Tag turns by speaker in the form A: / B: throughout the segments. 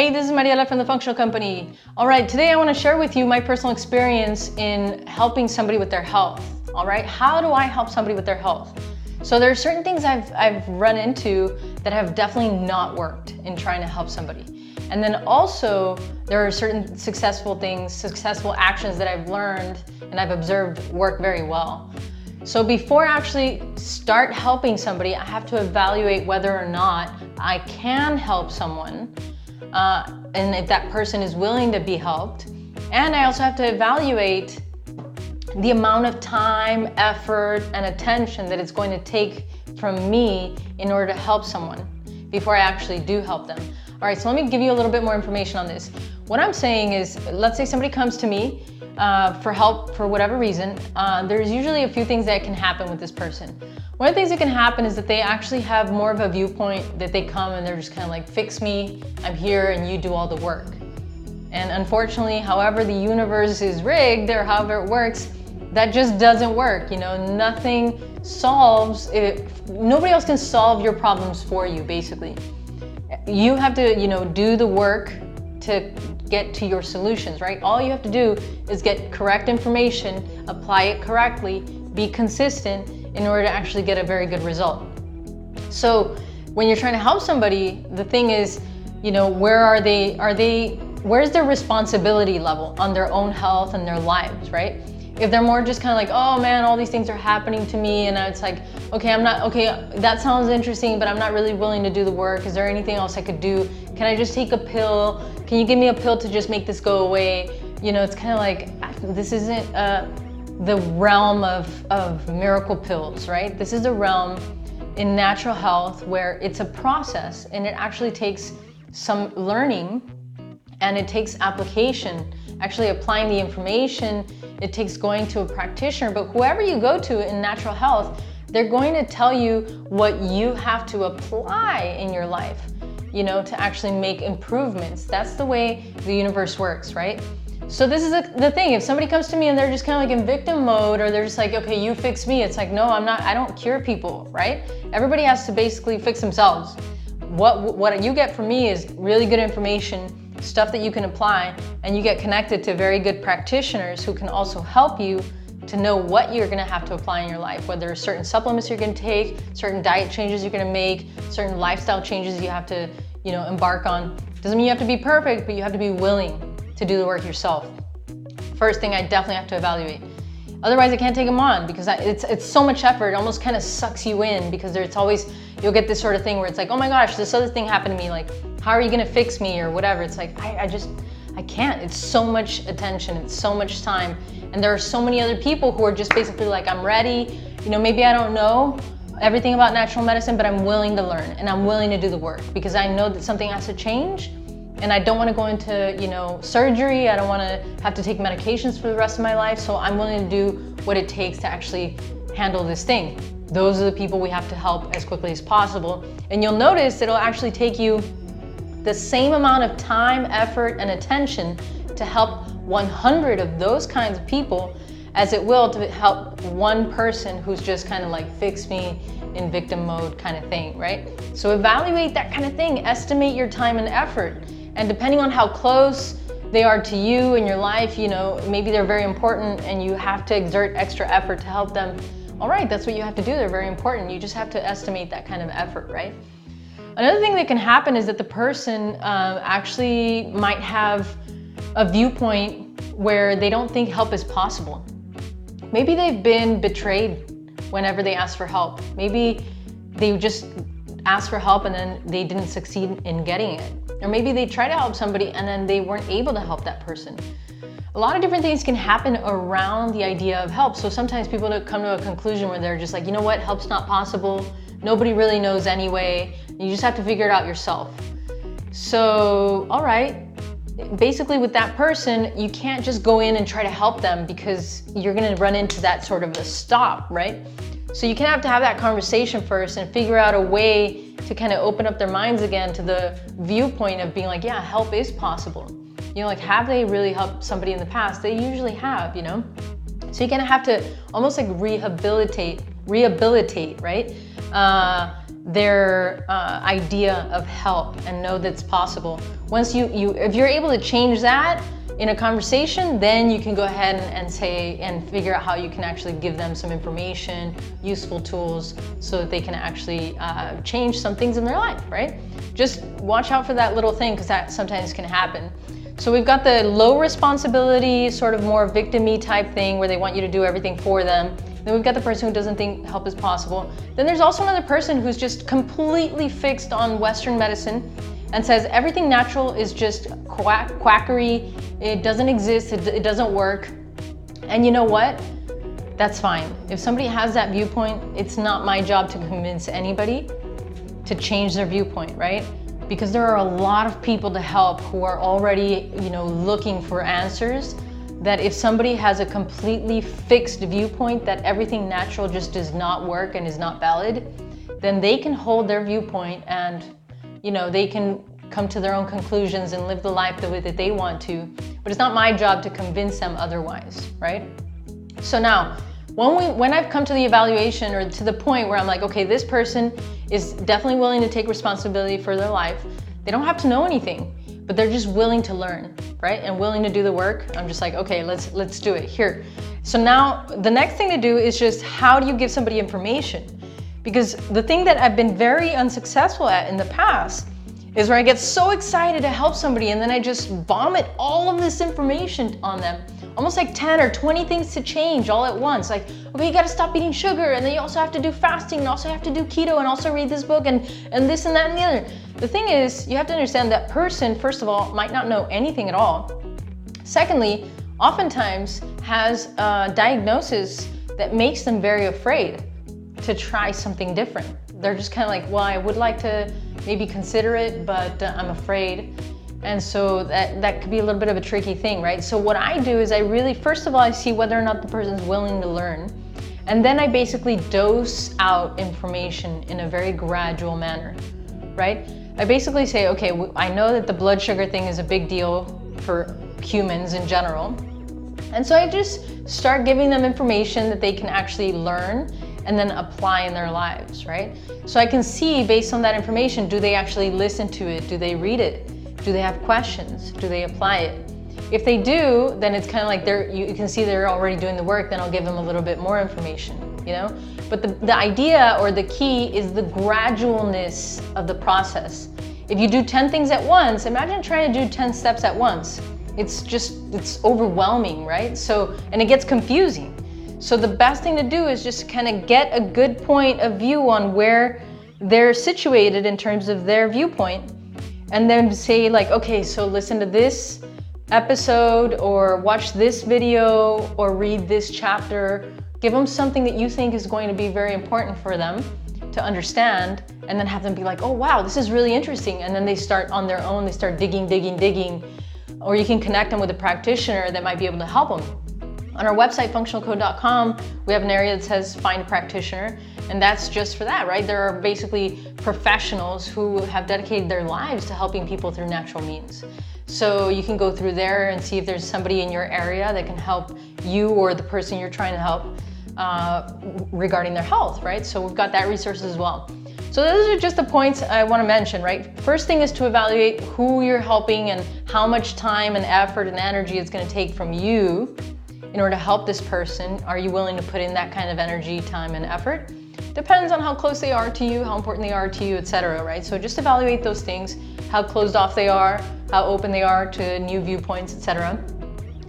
A: Hey, this is Mariela from the Functional Company. All right, today I want to share with you my personal experience in helping somebody with their health. All right, how do I help somebody with their health? So there are certain things I've run into that have definitely not worked in trying to help somebody. And then also there are certain successful things, successful actions that I've learned and I've observed work very well. So before I actually start helping somebody, I have to evaluate whether or not I can help someone and if that person is willing to be helped. And I also have to evaluate the amount of time, effort, and attention that it's going to take from me in order to help someone before I actually do help them. All right, so let me give you a little bit more information on this. What I'm saying is, let's say somebody comes to me for help for whatever reason. There's usually a few things that can happen with this person. One of the things that can happen is that they actually have more of a viewpoint that they come and they're just kind of like, fix me, I'm here, and you do all the work. And unfortunately, however the universe is rigged or however it works, that just doesn't work. You know, nothing solves it. Nobody else can solve your problems for you, basically. You have to, do the work to get to your solutions, right? All you have to do is get correct information, apply it correctly, be consistent in order to actually get a very good result. So when you're trying to help somebody, the thing is, where's their responsibility level on their own health and their lives, right? If they're more just kind of like, oh man, all these things are happening to me, and it's like, okay, that sounds interesting, but I'm not really willing to do the work. Is there anything else I could do? Can I just take a pill? Can you give me a pill to just make this go away? It's kind of like, this isn't the realm of miracle pills, right? This is a realm in natural health where it's a process, and it actually takes some learning and it takes application, actually applying the information. It takes going to a practitioner, but whoever you go to in natural health, they're going to tell you what you have to apply in your life, to actually make improvements. That's the way the universe works, right? So this is the thing. If somebody comes to me and they're just kind of like in victim mode, or they're just like, okay, you fix me. It's like, no, I don't cure people, right? Everybody has to basically fix themselves. What you get from me is really good information, stuff that you can apply, and you get connected to very good practitioners who can also help you to know what you're gonna have to apply in your life, whether there's certain supplements you're gonna take, certain diet changes you're gonna make, certain lifestyle changes you have to, embark on. Doesn't mean you have to be perfect, but you have to be willing to do the work yourself. First thing, I definitely have to evaluate. Otherwise, I can't take them on because it's so much effort. It almost kind of sucks you in because it's always, you'll get this sort of thing where it's like, oh my gosh, this other thing happened to me. Like, how are you gonna fix me or whatever? It's like, I can't. It's so much attention, it's so much time. And there are so many other people who are just basically like, I'm ready. Maybe I don't know everything about natural medicine, but I'm willing to learn and I'm willing to do the work because I know that something has to change. And I don't want to go into, surgery. I don't want to have to take medications for the rest of my life. So I'm willing to do what it takes to actually handle this thing. Those are the people we have to help as quickly as possible. And you'll notice it'll actually take you the same amount of time, effort, and attention to help 100 of those kinds of people as it will to help one person who's just kind of like, fix me in victim mode kind of thing, right? So evaluate that kind of thing. Estimate your time and effort. And depending on how close they are to you in your life, maybe they're very important and you have to exert extra effort to help them. All right, that's what you have to do. They're very important. You just have to estimate that kind of effort, right? Another thing that can happen is that the person actually might have a viewpoint where they don't think help is possible. Maybe they've been betrayed whenever they ask for help. Maybe they just asked for help and then they didn't succeed in getting it. Or maybe they try to help somebody and then they weren't able to help that person. A lot of different things can happen around the idea of help. So sometimes people come to a conclusion where they're just like, you know what, help's not possible. Nobody really knows anyway. You just have to figure it out yourself. So, all right. Basically with that person, you can't just go in and try to help them because you're gonna run into that sort of a stop, right? So you have to have that conversation first and figure out a way to kind of open up their minds again to the viewpoint of being like, yeah, help is possible. Like, have they really helped somebody in the past? They usually have, So you're gonna have to almost like rehabilitate, right? their idea of help and know that's possible. Once if you're able to change that in a conversation, then you can go ahead and say and figure out how you can actually give them some information, useful tools, so that they can actually change some things in their life, right? Just watch out for that little thing, because that sometimes can happen. So we've got the low responsibility, sort of more victim-y type thing where they want you to do everything for them. Then we've got the person who doesn't think help is possible. Then there's also another person who's just completely fixed on Western medicine and says everything natural is just quackery, it doesn't exist, it doesn't work. And you know what? That's fine. If somebody has that viewpoint, it's not my job to convince anybody to change their viewpoint, right? Because there are a lot of people to help who are already, looking for answers, that if somebody has a completely fixed viewpoint that everything natural just does not work and is not valid, then they can hold their viewpoint and, they can come to their own conclusions and live the life the way that they want to. But it's not my job to convince them otherwise, right? So now, when I've come to the evaluation or to the point where I'm like, okay, this person is definitely willing to take responsibility for their life. They don't have to know anything, but they're just willing to learn, right? And willing to do the work. I'm just like, okay, let's do it here. So now the next thing to do is just, how do you give somebody information? Because the thing that I've been very unsuccessful at in the past is where I get so excited to help somebody and then I just vomit all of this information on them. Almost like 10 or 20 things to change all at once. Like, okay, you gotta stop eating sugar, and then you also have to do fasting, and also have to do keto, and also read this book, and this and that and the other. The thing is, you have to understand that person, first of all, might not know anything at all. Secondly, oftentimes has a diagnosis that makes them very afraid to try something different. They're just kind of like, well, I would like to maybe consider it, but I'm afraid. And so that could be a little bit of a tricky thing, right? So what I do is I really, first of all, I see whether or not the person's willing to learn. And then I basically dose out information in a very gradual manner, right? I basically say, okay, I know that the blood sugar thing is a big deal for humans in general. And so I just start giving them information that they can actually learn and then apply in their lives, right? So I can see based on that information, do they actually listen to it? Do they read it? Do they have questions? Do they apply it? If they do, then it's kind of like you can see they're already doing the work, then I'll give them a little bit more information, But the idea or the key is the gradualness of the process. If you do 10 things at once, imagine trying to do 10 steps at once. It's overwhelming, right? So, and it gets confusing. So the best thing to do is just kind of get a good point of view on where they're situated in terms of their viewpoint. And then say like, okay, so listen to this episode or watch this video or read this chapter. Give them something that you think is going to be very important for them to understand, and then have them be like, oh wow, this is really interesting. And then they start on their own, they start digging. Or you can connect them with a practitioner that might be able to help them. On our website, functionalcode.com, we have an area that says find a practitioner, and that's just for that, right? There are basically professionals who have dedicated their lives to helping people through natural means. So you can go through there and see if there's somebody in your area that can help you or the person you're trying to help regarding their health, right? So we've got that resource as well. So those are just the points I want to mention, right? First thing is to evaluate who you're helping and how much time and effort and energy it's going to take from you in order to help this person. Are you willing to put in that kind of energy, time, and effort? Depends on how close they are to you, how important they are to you, etc., right? So just evaluate those things, how closed off they are, how open they are to new viewpoints, etc.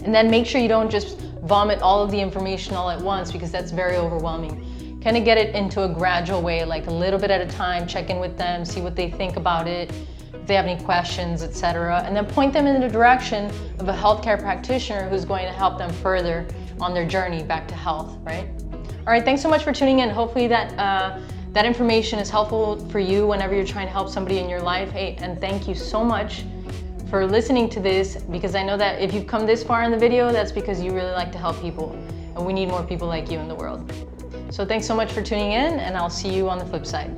A: And then make sure you don't just vomit all of the information all at once, because that's very overwhelming. Kind of get it into a gradual way, like a little bit at a time, check in with them, see what they think about it, if they have any questions, etc. And then point them in the direction of a healthcare practitioner who's going to help them further on their journey back to health, right? All right, thanks so much for tuning in. Hopefully that information is helpful for you whenever you're trying to help somebody in your life. Hey, and thank you so much for listening to this, because I know that if you've come this far in the video, that's because you really like to help people, and we need more people like you in the world. So thanks so much for tuning in, and I'll see you on the flip side.